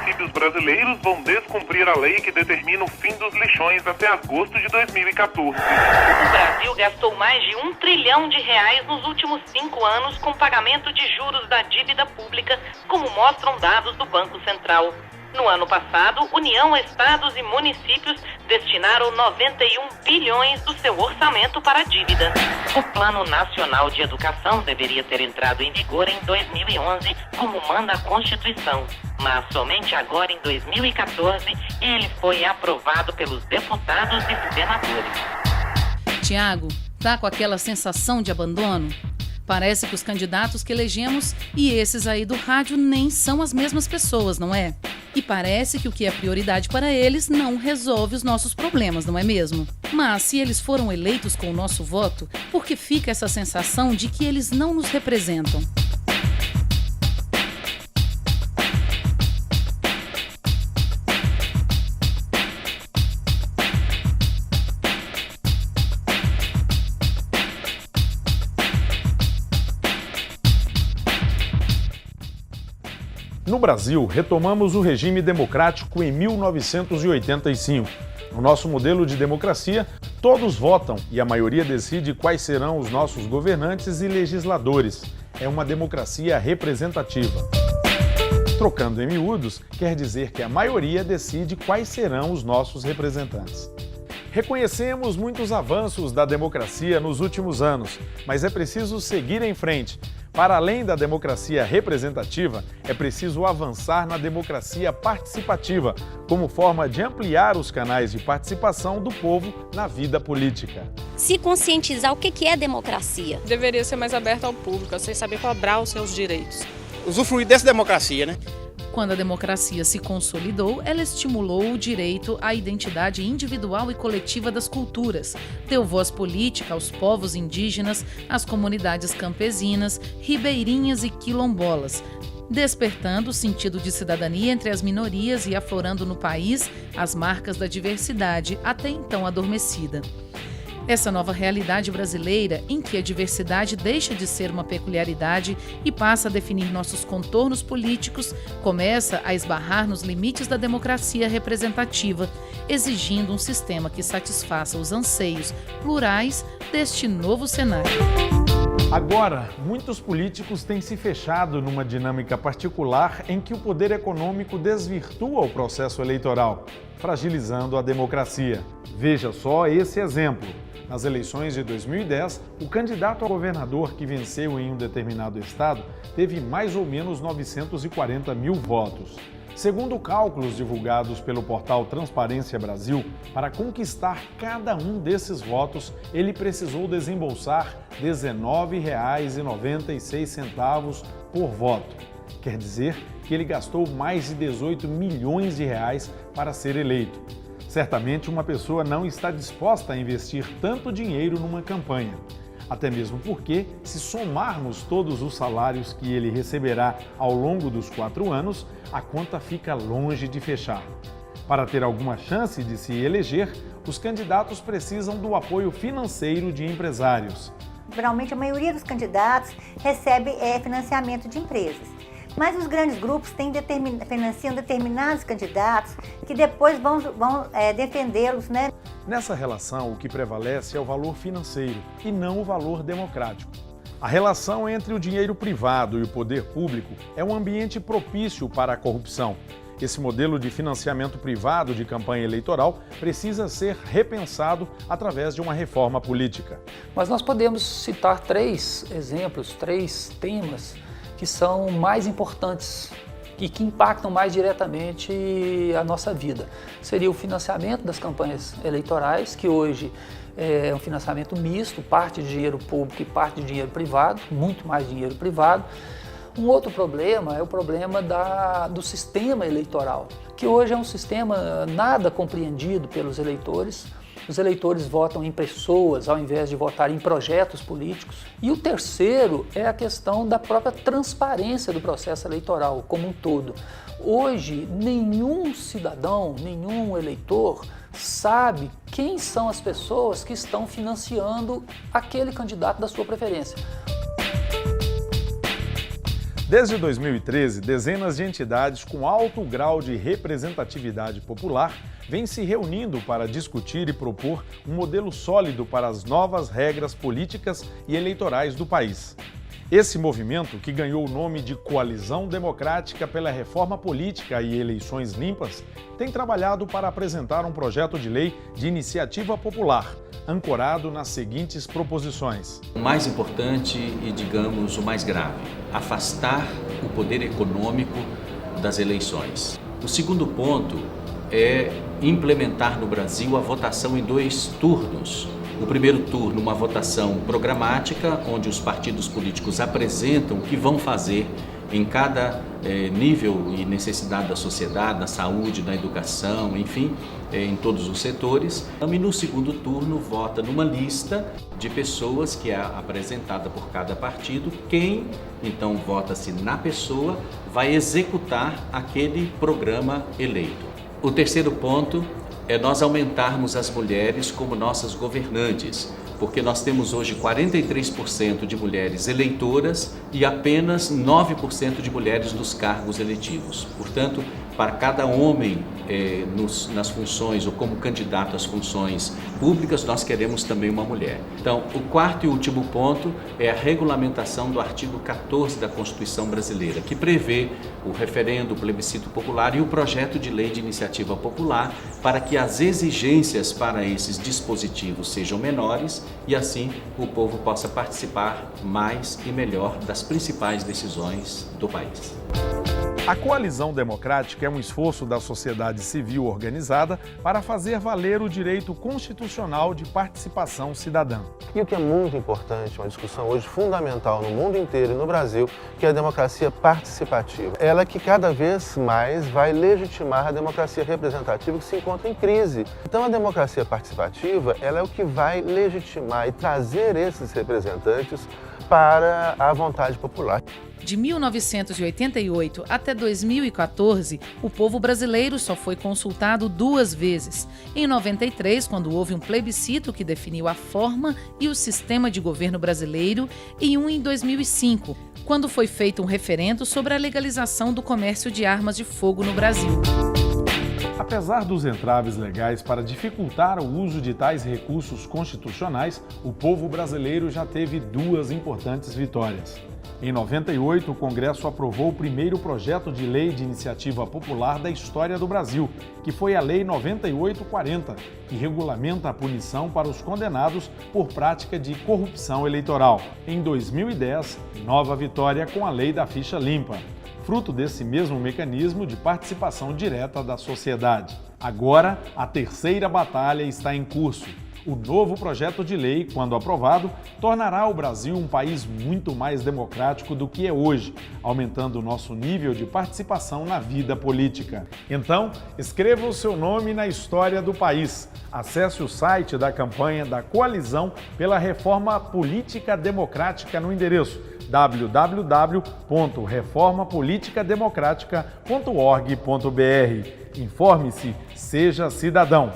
municípios brasileiros vão descumprir a lei que determina o fim dos lixões até agosto de 2014. O Brasil gastou mais de R$1 trilhão nos últimos 5 anos com pagamento de juros da dívida pública, como mostram dados do Banco Central. No ano passado, União, estados e municípios destinaram 91 bilhões do seu orçamento para a dívida. O Plano Nacional de Educação deveria ter entrado em vigor em 2011, como manda a Constituição. Mas somente agora, em 2014, ele foi aprovado pelos deputados e senadores. Tiago, tá com aquela sensação de abandono? Parece que os candidatos que elegemos e esses aí do rádio nem são as mesmas pessoas, não é? E parece que o que é prioridade para eles não resolve os nossos problemas, não é mesmo? Mas se eles foram eleitos com o nosso voto, por que fica essa sensação de que eles não nos representam? No Brasil, retomamos o regime democrático em 1985. No nosso modelo de democracia, todos votam e a maioria decide quais serão os nossos governantes e legisladores. É uma democracia representativa. Trocando em miúdos, quer dizer que a maioria decide quais serão os nossos representantes. Reconhecemos muitos avanços da democracia nos últimos anos, mas é preciso seguir em frente. Para além da democracia representativa, é preciso avançar na democracia participativa, como forma de ampliar os canais de participação do povo na vida política. Se conscientizar o que é democracia. Deveria ser mais aberto ao público, sem saber cobrar os seus direitos. Usufruir dessa democracia, né? Quando a democracia se consolidou, ela estimulou o direito à identidade individual e coletiva das culturas, deu voz política aos povos indígenas, às comunidades campesinas, ribeirinhas e quilombolas, despertando o sentido de cidadania entre as minorias e aflorando no país as marcas da diversidade, até então adormecida. Essa nova realidade brasileira, em que a diversidade deixa de ser uma peculiaridade e passa a definir nossos contornos políticos, começa a esbarrar nos limites da democracia representativa, exigindo um sistema que satisfaça os anseios plurais deste novo cenário. Agora, muitos políticos têm se fechado numa dinâmica particular em que o poder econômico desvirtua o processo eleitoral, fragilizando a democracia. Veja só esse exemplo. Nas eleições de 2010, o candidato a governador que venceu em um determinado estado teve mais ou menos 940 mil votos. Segundo cálculos divulgados pelo portal Transparência Brasil, para conquistar cada um desses votos, ele precisou desembolsar R$ 19,96 por voto. Quer dizer que ele gastou mais de 18 milhões de reais para ser eleito. Certamente uma pessoa não está disposta a investir tanto dinheiro numa campanha. Até mesmo porque, se somarmos todos os salários que ele receberá ao longo dos 4 anos, a conta fica longe de fechar. Para ter alguma chance de se eleger, os candidatos precisam do apoio financeiro de empresários. Geralmente, a maioria dos candidatos recebe financiamento de empresas. Mas os grandes grupos financiam determinados candidatos que depois vão defendê-los, né? Nessa relação, o que prevalece é o valor financeiro e não o valor democrático. A relação entre o dinheiro privado e o poder público é um ambiente propício para a corrupção. Esse modelo de financiamento privado de campanha eleitoral precisa ser repensado através de uma reforma política. Mas nós podemos citar 3 exemplos, 3 temas que são mais importantes e que impactam mais diretamente a nossa vida. Seria o financiamento das campanhas eleitorais, que hoje é um financiamento misto, parte de dinheiro público e parte de dinheiro privado, muito mais dinheiro privado. Um outro problema é o problema do sistema eleitoral, que hoje é um sistema nada compreendido pelos eleitores. Os eleitores votam em pessoas ao invés de votar em projetos políticos. E o terceiro é a questão da própria transparência do processo eleitoral como um todo. Hoje, nenhum cidadão, nenhum eleitor sabe quem são as pessoas que estão financiando aquele candidato da sua preferência. Desde 2013, dezenas de entidades com alto grau de representatividade popular vêm se reunindo para discutir e propor um modelo sólido para as novas regras políticas e eleitorais do país. Esse movimento, que ganhou o nome de Coalizão Democrática pela Reforma Política e Eleições Limpas, tem trabalhado para apresentar um projeto de lei de iniciativa popular, ancorado nas seguintes proposições. O mais importante e, digamos, o mais grave, afastar o poder econômico das eleições. O segundo ponto é implementar no Brasil a votação em 2 turnos. O primeiro turno, uma votação programática, onde os partidos políticos apresentam o que vão fazer em cada nível e necessidade da sociedade, da saúde, da educação, enfim, em todos os setores. E no segundo turno, vota numa lista de pessoas que é apresentada por cada partido. Quem, então, vota-se na pessoa, vai executar aquele programa eleito. O terceiro ponto é nós aumentarmos as mulheres como nossas governantes, porque nós temos hoje 43% de mulheres eleitoras e apenas 9% de mulheres nos cargos eletivos. Portanto, para cada homem nas funções ou como candidato às funções públicas, nós queremos também uma mulher. Então, o quarto e último ponto é a regulamentação do artigo 14 da Constituição Brasileira, que prevê o referendo, o plebiscito popular e o projeto de lei de iniciativa popular para que as exigências para esses dispositivos sejam menores e assim o povo possa participar mais e melhor das principais decisões do país. A Coalizão Democrática é um esforço da sociedade civil organizada para fazer valer o direito constitucional de participação cidadã. E o que é muito importante, uma discussão hoje fundamental no mundo inteiro e no Brasil, que é a democracia participativa. Ela que cada vez mais vai legitimar a democracia representativa que se encontra em crise. Então a democracia participativa, ela é o que vai legitimar e trazer esses representantes para a vontade popular. De 1988 até 2014, o povo brasileiro só foi consultado 2 vezes. Em 93, quando houve um plebiscito que definiu a forma e o sistema de governo brasileiro, e um em 2005, quando foi feito um referendo sobre a legalização do comércio de armas de fogo no Brasil. Apesar dos entraves legais para dificultar o uso de tais recursos constitucionais, o povo brasileiro já teve 2 importantes vitórias. Em 98, o Congresso aprovou o primeiro projeto de lei de iniciativa popular da história do Brasil, que foi a Lei 9840, que regulamenta a punição para os condenados por prática de corrupção eleitoral. Em 2010, nova vitória com a Lei da Ficha Limpa, fruto desse mesmo mecanismo de participação direta da sociedade. Agora, a terceira batalha está em curso. O novo projeto de lei, quando aprovado, tornará o Brasil um país muito mais democrático do que é hoje, aumentando o nosso nível de participação na vida política. Então, escreva o seu nome na história do país. Acesse o site da campanha da Coalizão pela Reforma Política Democrática no endereço www.reformapoliticademocratica.org.br. Informe-se, seja cidadão.